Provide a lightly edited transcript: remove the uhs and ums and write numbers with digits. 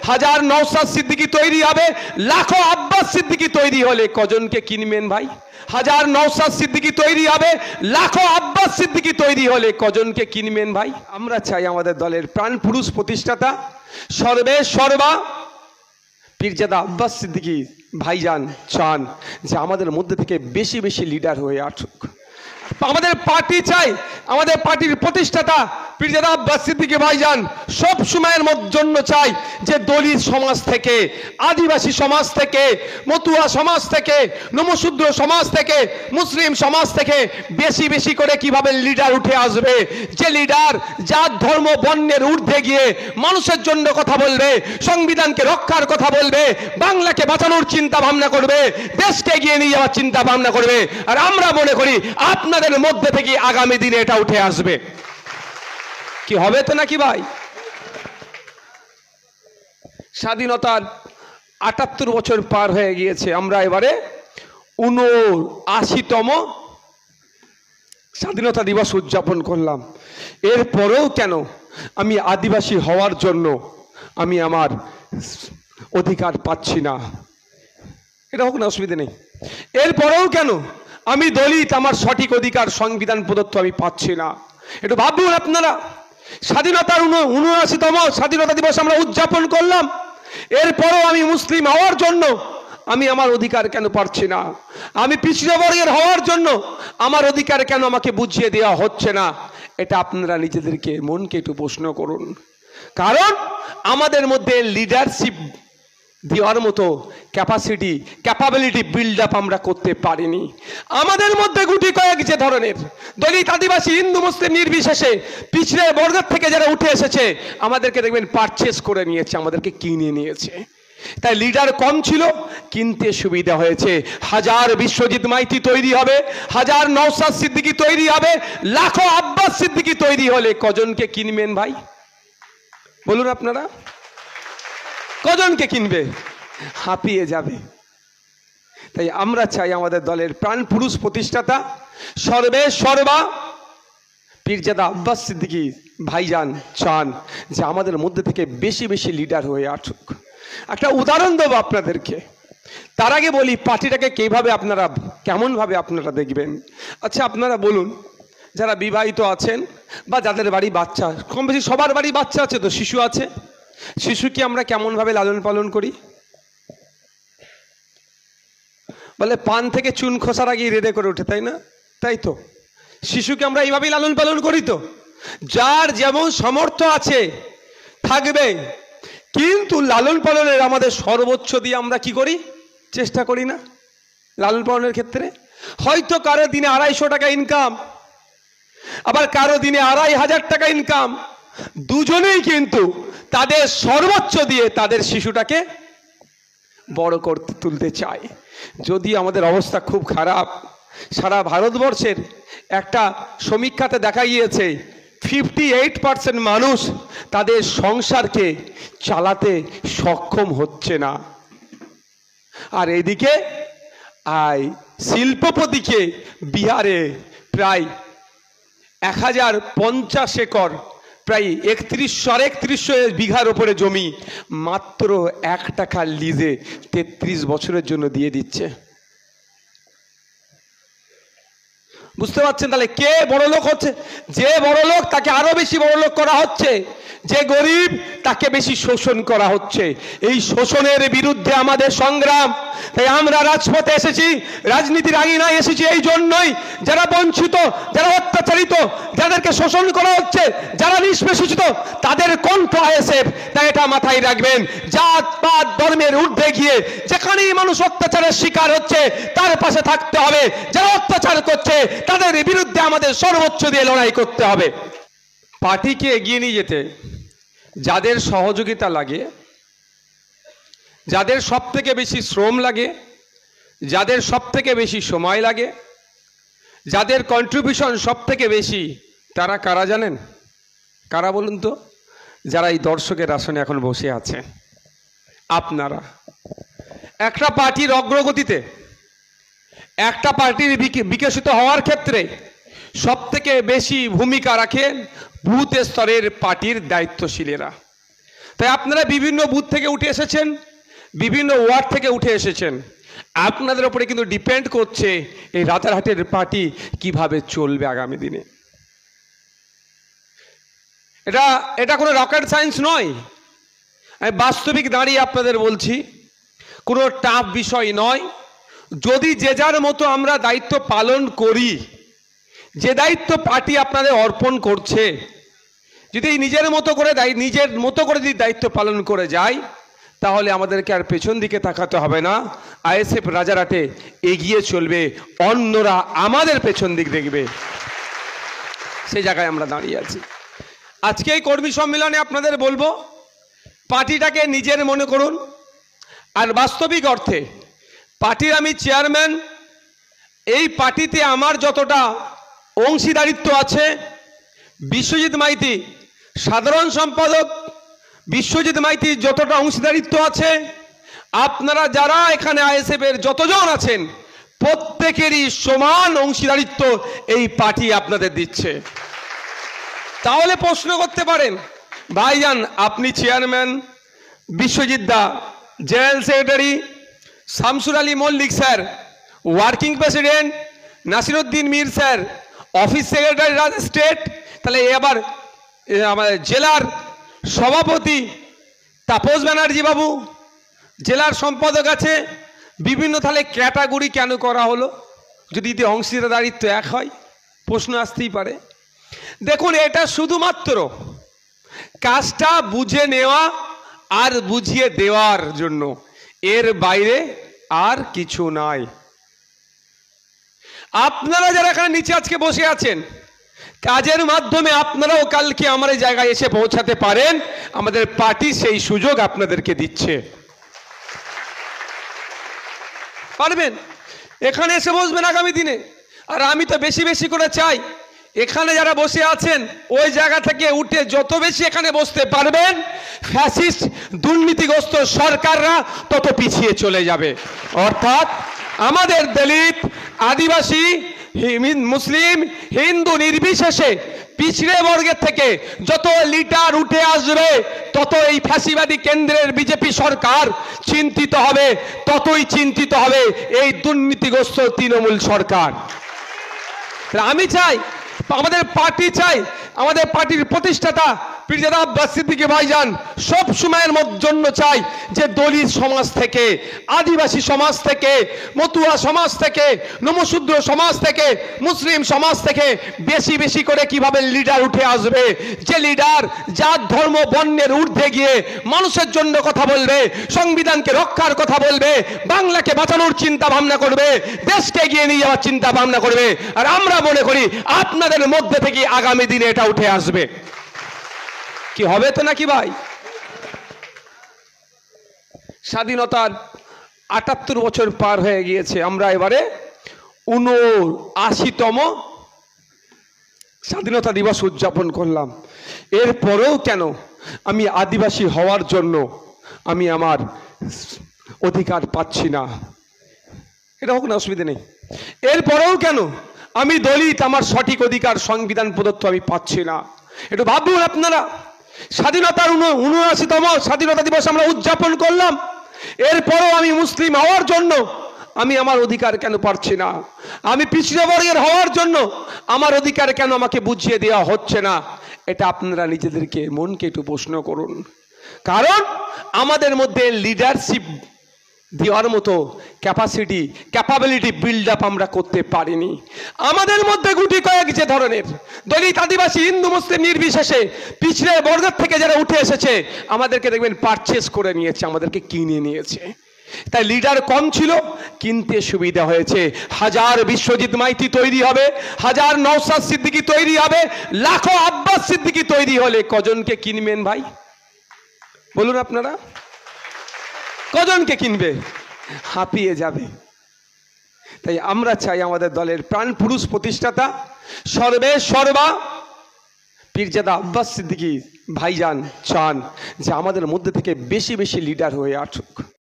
হাজার নওশাদ সিদ্দিকী তৈরি হবে, লাখো আব্বাস সিদ্দিকী তৈরি হলে কজনকে কিনবেন ভাই? হাজার নওশাদ সিদ্দিকী তৈরি হবে, লাখো আব্বাস সিদ্দিকী তৈরি হলে কজনকে কিনবেন ভাই? আমরা চাই আমাদের দলের প্রাণ পুরুষ প্রতিষ্ঠাতা সর্বে সর্বা পীরজাদা আব্বাস সিদ্দিকী ভাইজান চান যে আমাদের মধ্যে থেকে বেশি বেশি লিডার হয়ে আসুক। আমাদের পার্টি চাই, আমাদের পার্টির প্রতিষ্ঠাতা পীরজাদা আব্বাস সিদ্দিকী ভাইজান সব সময়ের জন্য চাই যে দলিত সমাজ থেকে, আদিবাসী সমাজ থেকে, মতুয়া সমাজ থেকে, নমশূদ্র সমাজ থেকে, মুসলিম সমাজ থেকে বেশি বেশি করে কিভাবে লিডার উঠে আসবে, যে লিডার জাত ধর্ম বর্ণের ঊর্ধ্বে গিয়ে মানুষের জন্য কথা বলবে, সংবিধানকে রক্ষার কথা বলবে, বাংলাকে বাঁচানোর চিন্তা ভাবনা করবে, দেশকে এগিয়ে নিয়ে যাওয়ার চিন্তা ভাবনা করবে। আর আমরা মনে করি আপনাদের মধ্যে থেকে আগামী দিনে এটা উঠে আসবে। কি হবে তো নাকি ভাই? স্বাধীনতার ৭৮ বছর পার হয়ে গিয়েছে, আমরা এবারে ৭৯তম স্বাধীনতা দিবস উদযাপন করলাম। এরপরেও কেন আমি আদিবাসী হওয়ার জন্য আমি আমার অধিকার পাচ্ছি না? এটা হোক না, অসুবিধা নেই। এরপরেও কেন আমি দলিত, আমার সঠিক অধিকার সংবিধান প্রদত্ত আমি পাচ্ছি না? একটু ভাবুন আপনারা। স্বাধীনতার ৭৯তম স্বাধীনতা দিবস আমরা উদযাপন করলাম, এরপরও আমি মুসলিম হওয়ার জন্য আমি আমার অধিকার কেন পাচ্ছি না? আমি পিছিয়ে বর্গের হওয়ার জন্য আমার অধিকার কেন আমাকে বুঝিয়ে দেওয়া হচ্ছে না? এটা আপনারা নিজেদেরকে মনকে একটু প্রশ্ন করুন। কারণ আমাদের মধ্যে লিডারশিপ দেওয়ার মতো ক্যাপাবিলিটি বিল্ড আপ আমরা করতে পারিনি। আমাদের মধ্যে গুটি কয়েক যে ধরনের দলিত, আদিবাসী, হিন্দু, মুসলিম নির্বিশেষে পিছড়ে বর্গের থেকে যারা উঠে এসেছে আমাদেরকে দেখবেন পারচেস করে নিয়েছে, আমাদেরকে কিনে নিয়েছে। তাই লিডার কম ছিল, কিনতে সুবিধা হয়েছে। হাজার বিশ্বজিৎ মাইতি তৈরি হবে, হাজার নওশাদ সিদ্দিকী তৈরি হবে, লাখো আব্বাস সিদ্দিকী তৈরি হলে কজনকে কিনবেন ভাই? বলুন আপনারা, কজনকে কিনবে? হাঁপিয়ে যাবে। তাই আমরা চাই আমাদের দলের প্রাণ পুরুষ প্রতিষ্ঠাতা সর্বে সর্বা পীরজাদা আব্বাস সিদ্দিকী ভাইজান চান যে আমাদের মধ্যে থেকে বেশি বেশি লিডার হয়ে আসুক। একটা উদাহরণ দেবো আপনাদেরকে। তার আগে বলি পার্টিটাকে কিভাবে আপনারা, কেমনভাবে আপনারা দেখবেন। আচ্ছা আপনারা বলুন, যারা বিবাহিত আছেন বা যাদের বাড়ি বাচ্চা, কম বেশি সবার বাড়ি বাচ্চা আছে, তো শিশু আছে, শিশুকে আমরা কেমনভাবে লালন পালন করি? বলে পান থেকে চুন খোসার আগেই রেডে করে ওঠে, তাই না? তাই তো, শিশুকে আমরা এইভাবেই লালন পালন করি। তো যার যেমন সামর্থ্য আছে থাকবে, কিন্তু লালন পালনের আমাদের সর্বোচ্চ দিয়ে আমরা কি করি? চেষ্টা করি না লালন পালনের ক্ষেত্রে? হয়তো কারো দিনে ২৫০ টাকা ইনকাম, আবার কারো দিনে ২৫০০ টাকা ইনকাম, দুজনেই কিন্তু তাদের সর্বোচ্চ দিয়ে তাদের শিশুটাকে বড় করতে তুলতে চায়। যদি আমাদের অবস্থা খুব খারাপ, সারা ভারতবর্ষের একটা সমীক্ষাতে দেখা গিয়েছে 58% মানুষ তাদের সংসারকে চালাতে সক্ষম হচ্ছে না। আর এদিকে শিল্পপতিকে বিহারে প্রায় 1050 একর, প্রায় 3100 বিঘার উপরে জমি মাত্র 1 টাকা লিজে 33 বছরের জন্য দিয়ে দিচ্ছে। বুঝতে পারছেন? তাহলে কে বড় লোক হচ্ছে? যে বড় লোক তাকে আরো বেশি বড় লোক করা হচ্ছে, যে গরিব তাকে বেশি শোষণ করা হচ্ছে। এই শোষণের বিরুদ্ধে আমাদের সংগ্রাম। তাই আমরা রাজপথে এসেছি, রাজনীতির আঙিনায় এসেছি এই জন্যই, যারা বঞ্চিত, যারা অত্যাচারিত, যাদেরকে শোষণ করা হচ্ছে, যারা নিষ্পেষিত, তাদের কণ্ঠ আইএসএফ। তাই এটা মাথায় রাখবেন, জাত পাত ধর্মের ঊর্ধ্বে গিয়ে যেখানেই মানুষ অত্যাচারের শিকার হচ্ছে তার পাশে থাকতে হবে। যারা অত্যাচার করছে তাদের বিরুদ্ধে আমাদের সর্বোচ্চ দিয়ে লড়াই করতে হবে। পার্টিকে এগিয়ে নিয়ে যেতে যাদের সহযোগিতা লাগে, যাদের সব থেকে বেশি শ্রম লাগে, যাদের সব থেকে বেশি সময় লাগে, যাদের কন্ট্রিবিউশন সব থেকে বেশি, তারা কারা জানেন? কারা বলুন তো? যারা এই দর্শকের আসনে এখন বসে আছে। আপনারা একটা পার্টির অগ্রগতিতে, একটা পার্টির বিকশিত হওয়ার ক্ষেত্রে সব থেকে বেশি ভূমিকা রাখেন বুথ স্তরের পার্টির দায়িত্বশীলেরা। তাই আপনারা বিভিন্ন বুথ থেকে উঠে এসেছেন, বিভিন্ন ওয়ার্ড থেকে উঠে এসেছেন। আপনাদের উপরে কিন্তু ডিপেন্ড করছে এই রাজারহাটের পার্টি কিভাবে চলবে আগামী দিনে। এটা কোনো রকেট সায়েন্স নয়, আমি বাস্তবিক দাঁড়িয়ে আপনাদের বলছি, কোনো টাফ বিষয় নয়। যদি যে যার মতো আমরা দায়িত্ব পালন করি, যে দায়িত্ব পার্টি আপনাদের অর্পণ করছে, যদি নিজের মতো করে যদি দায়িত্ব পালন করে যায়, তাহলে আমাদেরকে আর পেছন দিকে তাকাতে হবে না। আইএসএফ রাজারহাটে এগিয়ে চলবে, অন্যরা আমাদের পেছন দিক দেখবে, সেই জায়গায় আমরা দাঁড়িয়ে আছি। আজকে এই কর্মী সম্মেলনে আপনাদের বলবো, পার্টিটাকে নিজের মনে করুন। আর বাস্তবিক অর্থে পার্টির আমি চেয়ারম্যান, এই পার্টিতে আমার যতটা অংশীদারিত্ব আছে, বিশ্বজিৎ মাইতি সাধারণ সম্পাদক, বিশ্বজিৎ মাইতির যতটা অংশীদারিত্ব আছে, আপনারা যারা এখানে আইএসএফের যতজন আছেন প্রত্যেকেরই সমান অংশীদারিত্ব এই পার্টি আপনাদের দিচ্ছে। তাহলে প্রশ্ন করতে পারেন, ভাইজান আপনি chairman, Biswajit da general secretary, Shamsur Ali Mallick sir working president, Nasiruddin Mir sir office secretary state, তাহলে এবার আমাদের জেলার সভাপতি তাপস ব্যানার্জি বাবু জেলার সম্পাদক আছে, বিভিন্ন তাহলে ক্যাটাগরি কেন করা হলো? যদি অংশীদারিত্ব এক হয়, প্রশ্ন আসতেই পারে। দেখুন, এটা শুধুমাত্র কাজটা বুঝে নেওয়া আর বুঝিয়ে দেওয়ার জন্য, এর বাইরে আর কিছু নাই। আপনারা যারা এখানে নিচে আজকে বসে আছেন, কাজের মাধ্যমে আপনারাও কালকে আমার এই জায়গায় এসে পৌঁছাতে পারেন, আমাদের পার্টি সেই সুযোগ আপনাদেরকে দিচ্ছে। পারবেন, এখানে এসে বসবেন আগামী দিনে। আর আমি তো বেশি বেশি করে চাই, এখানে যারা বসে আছেন ওই জায়গা থেকে উঠে যত বেশি এখানে বসতে পারবেন, ফ্যাসিস্ট দুর্নীতিগ্রস্ত সরকাররা তত পিছিয়ে চলে যাবে। অর্থাৎ আমাদের দলিত, আদিবাসী, মুসলিম, হিন্দু নির্বিশেষে পিছড়ে বর্গের থেকে যত লিডার উঠে আসবে, তত এই ফ্যাসিবাদী কেন্দ্রের বিজেপি সরকার চিন্তিত হবে, ততই চিন্তিত হবে এই দুর্নীতিগ্রস্ত তৃণমূল সরকার। আমি চাই, আমাদের পার্টি চাই, আমাদের পার্টির প্রতিষ্ঠাতা পীরজাদা আব্বাস সিদ্দিকী ভাইজান সব সময়ের জন্য চাই যে দলিত সমাজ থেকে, আদিবাসী সমাজ থেকে, মতুয়া সমাজ থেকে, নমশূদ্র সমাজ থেকে, মুসলিম সমাজ থেকে বেশি বেশি করে কিভাবে লিডার উঠে আসবে, যে লিডার জাত ধর্ম বর্ণের ঊর্ধ্বে গিয়ে মানুষের জন্য কথা বলবে, সংবিধানকে রক্ষার কথা বলবে, বাংলাকে বাঁচানোর চিন্তা ভাবনা করবে, দেশকে এগিয়ে নিয়ে যাওয়ার চিন্তা ভাবনা করবে। আর আমরা মনে করি আপনাদের মধ্যে থেকে আগামী দিনে এটা উঠে আসবে। কি হবে তো নাকি ভাই? স্বাধীনতার ৭৮ বছর পার হয়ে গিয়েছে, আমরা এবারে ৭৯তম স্বাধীনতা দিবস উদযাপন করলাম। এরপরেও কেন আমি আদিবাসী হওয়ার জন্য আমি আমার অধিকার পাচ্ছি না? এটা হোক না, অসুবিধা নেই। এরপরেও কেন আমি দলিত, আমার সঠিক অধিকার সংবিধান প্রদত্ত আমি পাচ্ছি না? একটু ভাবুন আপনারা। স্বাধীনতার ৭৯তম স্বাধীনতা দিবস আমরা উদযাপন করলাম, এরপরও আমি মুসলিম হওয়ার জন্য আমি আমার অধিকার কেন পাচ্ছি না? আমি পিছড়ে বর্গের হওয়ার জন্য আমার অধিকার কেন আমাকে বুঝিয়ে দেওয়া হচ্ছে না? এটা আপনারা নিজেদেরকে, মনকে একটু প্রশ্ন করুন। কারণ আমাদের মধ্যে লিডারশিপ দেওয়ার মতো ক্যাপাবিলিটি বিল্ড আপ আমরা করতে পারিনি। আমাদের মধ্যে গুটি কয়েক যে ধরনের দলিত, আদিবাসী, হিন্দু, মুসলিম নির্বিশেষে পিছড়ে বর্গের থেকে যারা উঠে এসেছে, আমাদেরকে দেখবেন পারচেস করে নিয়েছে, আমাদেরকে কিনে নিয়েছে। তাই লিডার কম ছিল, কিনতে সুবিধা হয়েছে। হাজার বিশ্বজিৎ মাইতি তৈরি হবে, হাজার নওশাদ সিদ্দিকী তৈরি হবে, লাখো আব্বাস সিদ্দিকী তৈরি হলে কজনকে কিনবেন ভাই বলুন আপনারা? কজনকে কিনবে? হাঁপিয়ে যাবে। তাই আমরা চাই আমাদের দলের প্রাণ পুরুষ প্রতিষ্ঠাতা সর্বে সর্বা পীরজাদা আব্বাস সিদ্দিকী ভাইজান চান যে আমাদের মধ্যে থেকে বেশি বেশি লিডার হয়ে আসুক।